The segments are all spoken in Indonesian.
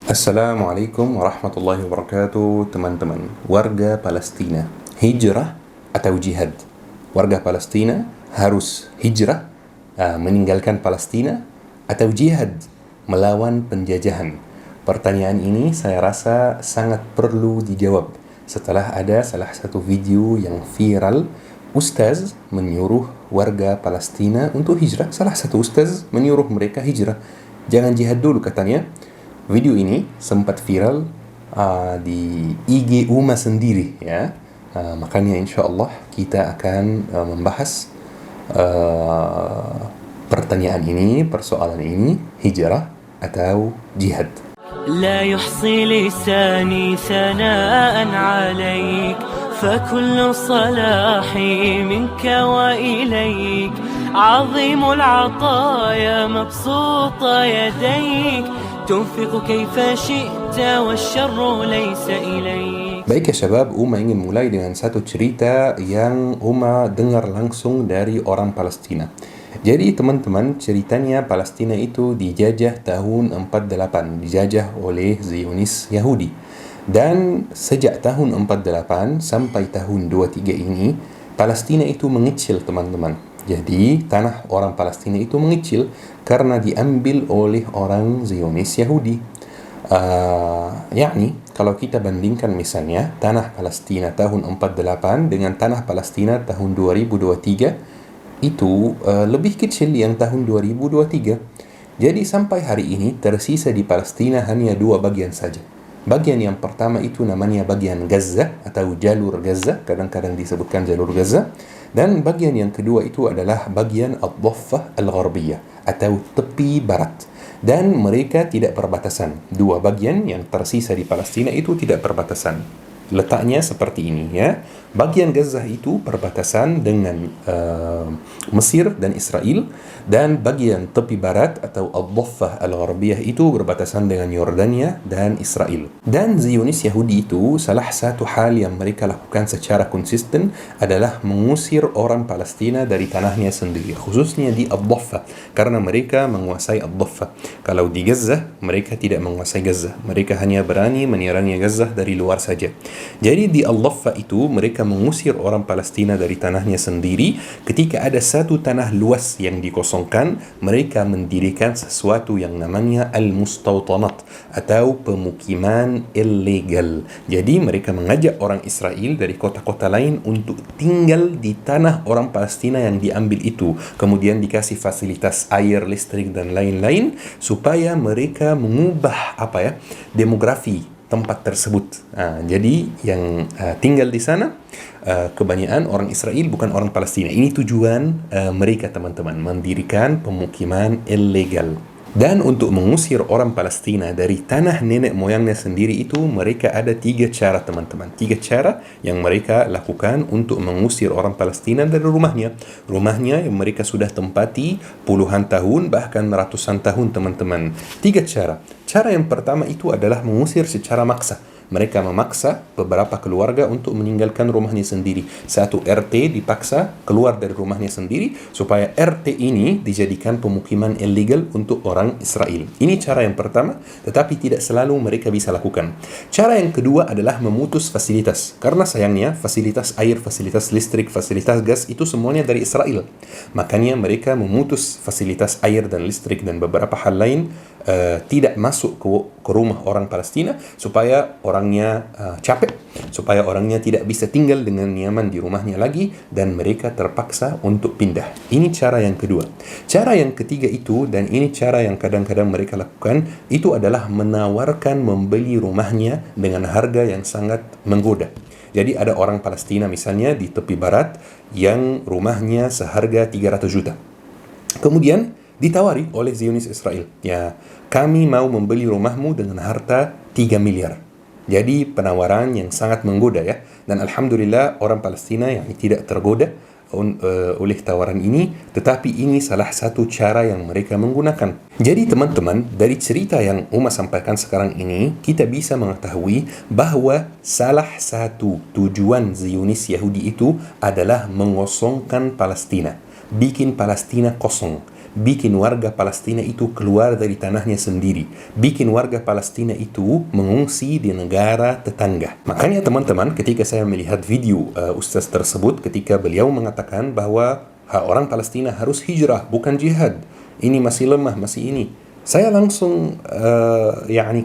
Assalamualaikum warahmatullahi wabarakatuh, teman-teman. Warga Palestina, hijrah atau jihad? Warga Palestina harus hijrah, meninggalkan Palestina, atau jihad, melawan penjajahan? Pertanyaan ini saya rasa sangat perlu dijawab setelah ada salah satu video yang viral. Ustaz menyuruh warga Palestina untuk hijrah. Salah satu ustaz menyuruh mereka hijrah. Jangan jihad dulu, katanya. Video ini sempat viral di IG Uma sendiri, ya. Makanya insya Allah kita akan membahas pertanyaan ini, persoalan ini, hijrah atau jihad. لا يحصي لساني ثناء عليك فكل صلاحي منك وإليك عظيم العطايا مبسوط يديك تنفق كيف شئت والشر ليس إليك. Baik ya syabab, Uma ingin mulai dengan satu cerita yang Uma dengar langsung dari orang Palestina. Jadi teman-teman, ceritanya Palestina itu dijajah tahun 48, dijajah oleh Zionis Yahudi. Dan sejak tahun 48 sampai tahun 23 ini, Palestina itu mengecil, teman-teman. Jadi tanah orang Palestina itu mengecil karena diambil oleh orang Zionis Yahudi. Yakni kalau kita bandingkan misalnya tanah Palestina tahun 48 dengan tanah Palestina tahun 2023, itu lebih kecil yang tahun 2023. Jadi sampai hari ini tersisa di Palestina hanya dua bagian saja. Bagian yang pertama itu namanya bagian Gaza atau jalur Gaza, kadang-kadang disebutkan jalur Gaza. Dan bagian yang kedua itu adalah bagian Ad-Dhaffah Al-Gharbiyah atau tepi barat. Dan mereka tidak berbatasan. Dua bagian yang tersisa di Palestina itu tidak berbatasan. Letaknya seperti ini, ya. Bagian Gaza itu berbatasan dengan Mesir dan Israel, dan bagian tepi barat atau Ad-Dhaffah Al-Gharbiyah itu berbatasan dengan Yordania dan Israel. Dan Zionis Yahudi itu salah satu hal yang mereka lakukan secara konsisten adalah mengusir orang Palestina dari tanahnya sendiri, khususnya di Ad-Dhaffah, karena mereka menguasai Ad-Dhaffah. Kalau di Gaza, mereka tidak menguasai Gaza. Mereka hanya berani menyerangnya Gaza dari luar saja. Jadi di Al-Dhaffah itu mereka mengusir orang Palestina dari tanahnya sendiri. Ketika ada satu tanah luas yang dikosongkan, mereka mendirikan sesuatu yang namanya Al-Mustautanat atau pemukiman ilegal. Jadi mereka mengajak orang Israel dari kota-kota lain untuk tinggal di tanah orang Palestina yang diambil itu. Kemudian dikasih fasilitas air, listrik dan lain-lain supaya mereka mengubah demografi tempat tersebut. Jadi yang tinggal di sana kebanyakan orang Israel, bukan orang Palestina. Ini tujuan mereka, teman-teman, mendirikan pemukiman ilegal. Dan untuk mengusir orang Palestina dari tanah nenek moyangnya sendiri itu, mereka ada 3 cara, teman-teman. 3 cara yang mereka lakukan untuk mengusir orang Palestina dari rumahnya. Rumahnya yang mereka sudah tempati puluhan tahun, bahkan ratusan tahun, teman-teman. 3 cara. Cara yang pertama itu adalah mengusir secara maksa. Mereka memaksa beberapa keluarga untuk meninggalkan rumahnya sendiri. Satu RT dipaksa keluar dari rumahnya sendiri supaya RT ini dijadikan pemukiman ilegal untuk orang Israel. Ini cara yang pertama, tetapi tidak selalu mereka bisa lakukan. Cara yang kedua adalah memutus fasilitas. Karena sayangnya fasilitas air, fasilitas listrik, fasilitas gas itu semuanya dari Israel. Makanya mereka memutus fasilitas air dan listrik dan beberapa hal lain tidak masuk ke rumah orang Palestina supaya orangnya capek, supaya orangnya tidak bisa tinggal dengan nyaman di rumahnya lagi, dan mereka terpaksa untuk pindah. Ini cara yang kedua. Cara yang ketiga itu, dan ini cara yang kadang-kadang mereka lakukan, itu adalah menawarkan membeli rumahnya dengan harga yang sangat menggoda. Jadi ada orang Palestina misalnya di tepi barat yang rumahnya seharga 300 juta. Kemudian ditawari oleh Zionis Israel, ya, kami mau membeli rumahmu dengan harta 3 miliar. Jadi penawaran yang sangat menggoda, ya. Dan alhamdulillah orang Palestina yang tidak tergoda oleh tawaran ini, tetapi ini salah satu cara yang mereka menggunakan. Jadi teman-teman, dari cerita yang Uma sampaikan sekarang ini, kita bisa mengetahui bahwa salah satu tujuan Zionis Yahudi itu adalah mengosongkan Palestina, bikin Palestina kosong. bikin warga Palestina itu keluar dari tanahnya sendiri, bikin warga Palestina itu mengungsi di negara tetangga. Makanya teman-teman, ketika saya melihat video ustaz tersebut ketika beliau mengatakan bahwa orang Palestina harus hijrah, bukan jihad, ini masih lemah, masih ini, saya langsung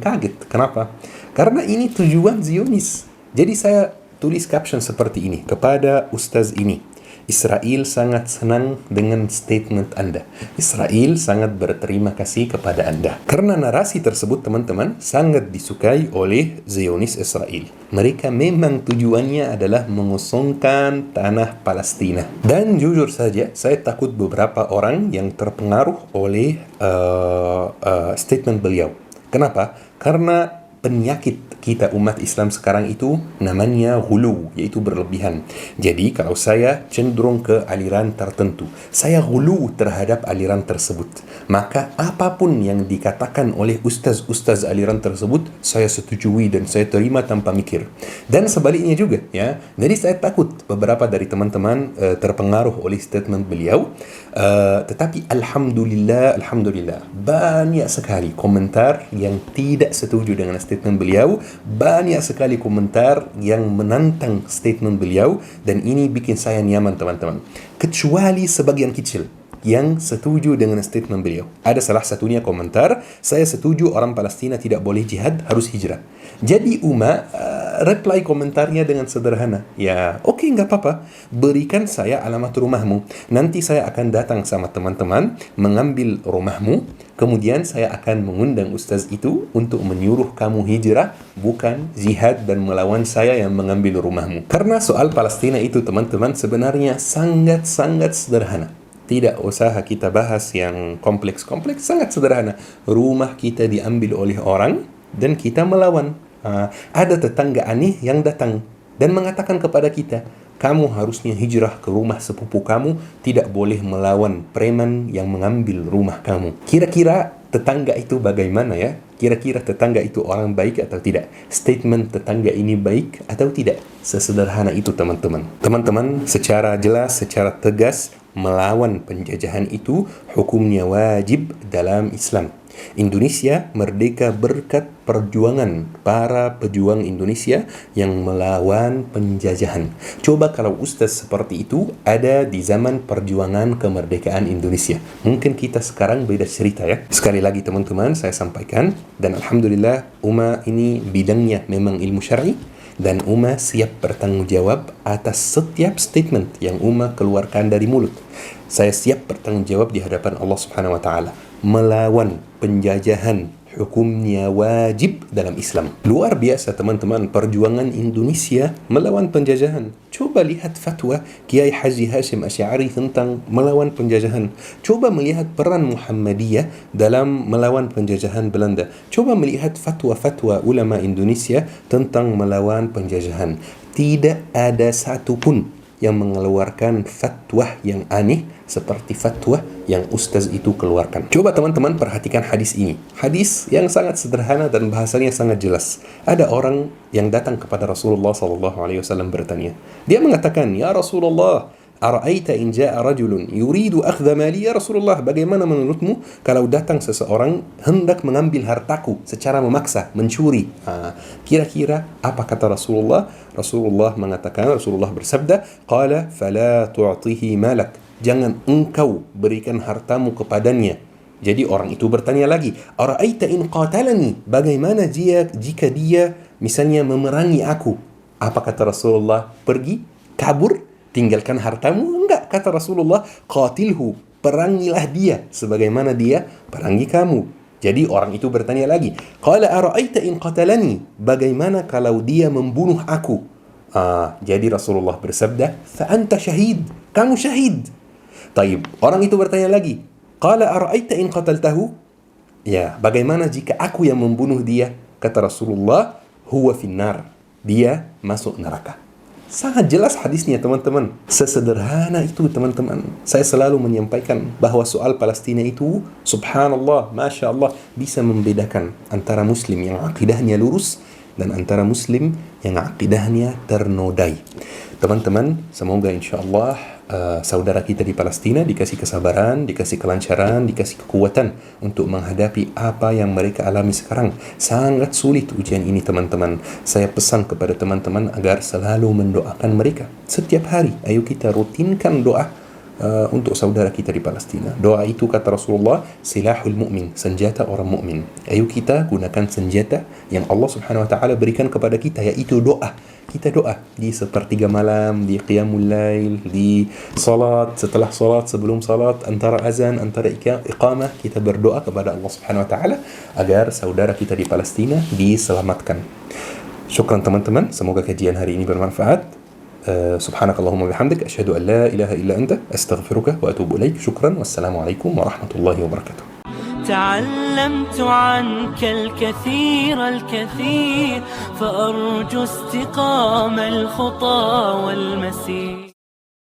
kaget. Kenapa? Karena ini tujuan Zionis. Jadi saya tulis caption seperti ini kepada ustaz ini. Israel sangat senang dengan statement Anda. Israel sangat berterima kasih kepada Anda. Karena narasi tersebut teman-teman sangat disukai oleh Zionis Israel. Mereka memang tujuannya adalah mengosongkan tanah Palestina. Dan jujur saja, saya takut beberapa orang yang terpengaruh oleh statement beliau. Kenapa? Karena penyakit kita umat Islam sekarang itu namanya ghulu, yaitu berlebihan. Jadi kalau saya cenderung ke aliran tertentu, saya ghulu terhadap aliran tersebut, maka apapun yang dikatakan oleh ustaz-ustaz aliran tersebut, saya setujui dan saya terima tanpa mikir. Dan sebaliknya juga, ya. Jadi saya takut beberapa dari teman-teman terpengaruh oleh statement beliau. Tetapi alhamdulillah banyak sekali komentar yang tidak setuju dengan statement beliau, banyak sekali komentar yang menantang statement beliau, dan ini bikin saya nyaman teman-teman. Kecuali sebagian kecil yang setuju dengan statement beliau. Ada salah satunya komentar, saya setuju orang Palestina tidak boleh jihad, harus hijrah. Jadi reply komentarnya dengan sederhana, ya oke, nggak apa-apa, berikan saya alamat rumahmu, nanti saya akan datang sama teman-teman mengambil rumahmu, kemudian saya akan mengundang ustaz itu untuk menyuruh kamu hijrah, bukan jihad dan melawan saya yang mengambil rumahmu. Karena soal Palestina itu teman-teman sebenarnya sangat-sangat sederhana. Tidak usah kita bahas yang kompleks-kompleks, sangat sederhana. Rumah kita diambil oleh orang dan kita melawan. Ada tetangga aneh yang datang dan mengatakan kepada kita, kamu harusnya hijrah ke rumah sepupu kamu, tidak boleh melawan preman yang mengambil rumah kamu. Kira-kira tetangga itu bagaimana ya? Kira-kira tetangga itu orang baik atau tidak? Statement tetangga ini baik atau tidak? Sesederhana itu teman-teman. Teman-teman, secara jelas, secara tegas, melawan penjajahan itu hukumnya wajib dalam Islam. Indonesia merdeka berkat perjuangan para pejuang Indonesia yang melawan penjajahan. Coba kalau ustaz seperti itu ada di zaman perjuangan kemerdekaan Indonesia, mungkin kita sekarang beda cerita ya. Sekali lagi teman-teman, saya sampaikan, dan alhamdulillah ini bidangnya memang ilmu syar'i, dan siap bertanggung jawab atas setiap statement yang keluarkan dari mulut. Saya siap bertanggung jawab di hadapan Allah Subhanahu wa taala. Melawan penjajahan hukumnya wajib dalam Islam. Luar biasa teman-teman perjuangan Indonesia melawan penjajahan. Coba lihat fatwa Kiai Haji Hashim Asy'ari tentang melawan penjajahan. Coba melihat peran Muhammadiyah dalam melawan penjajahan Belanda. Coba melihat fatwa-fatwa ulama Indonesia tentang melawan penjajahan. Tidak ada satupun yang mengeluarkan fatwa yang aneh seperti fatwa yang ustaz itu keluarkan. Coba teman-teman perhatikan hadis ini. Hadis yang sangat sederhana dan bahasanya sangat jelas. Ada orang yang datang kepada Rasulullah SAW bertanya. Dia mengatakan, ya Rasulullah, ara'aita in ja'a rajulun yuridu akhdha mali, ya Rasulullah, bagaimana menurutmu kalau datang seseorang hendak mengambil hartaku secara memaksa, mencuri? Kira-kira apa kata Rasulullah? Rasulullah mengatakan, Rasulullah bersabda, qala fala tu'tihi malak, jangan engkau berikan hartamu kepadanya. Jadi orang itu bertanya lagi, ara'aita in qatalani, bagaimana jika dia misalnya memerangi aku? Apa kata Rasulullah? Pergi, kabur, tinggalkan hartamu? Enggak, kata Rasulullah, qatilhu, perangilah dia sebagaimana dia perangi kamu. Jadi orang itu bertanya lagi, qala ara'aita in qatalani, bagaimana kalau dia membunuh aku? Jadi Rasulullah bersabda, fa anta syahid, kamu syahid. Taib, orang itu bertanya lagi, qala ara'aita in qataltahu, ya, bagaimana jika aku yang membunuh dia? Kata Rasulullah, huwa finnar, dia masuk neraka. Sangat jelas hadisnya teman-teman. Sesederhana itu teman-teman. Saya selalu menyampaikan bahwa soal Palestina itu, subhanallah, masya Allah, bisa membedakan antara muslim yang akidahnya lurus dan antara muslim yang akidahnya ternodai. Teman-teman, semoga insya Allah saudara kita di Palestina dikasih kesabaran, dikasih kelancaran, dikasih kekuatan untuk menghadapi apa yang mereka alami sekarang. Sangat sulit ujian ini teman-teman. Saya pesan kepada teman-teman agar selalu mendoakan mereka setiap hari. Ayo kita rutinkan doa untuk saudara kita di Palestina. Doa itu kata Rasulullah, silahul mu'min, senjata orang mukmin. Ayo kita gunakan senjata yang Allah Subhanahu wa taala berikan kepada kita, yaitu doa. Kita doa di sepertiga malam, di qiyamul lail, di salat, setelah salat, sebelum salat, antara azan, antara iqamah, kita berdoa kepada Allah Subhanahu wa taala agar saudara kita di Palestina diselamatkan. Syukran teman-teman, semoga kajian hari ini bermanfaat. Subhanakallahumma bihamdik, asyhadu an la ilaha illa anta, astaghfiruka wa atubu ilaik. Syukran, wassalamualaikum warahmatullahi wabarakatuh. تعلمت عنك الكثير فأرجو استقام الخطى والمسير.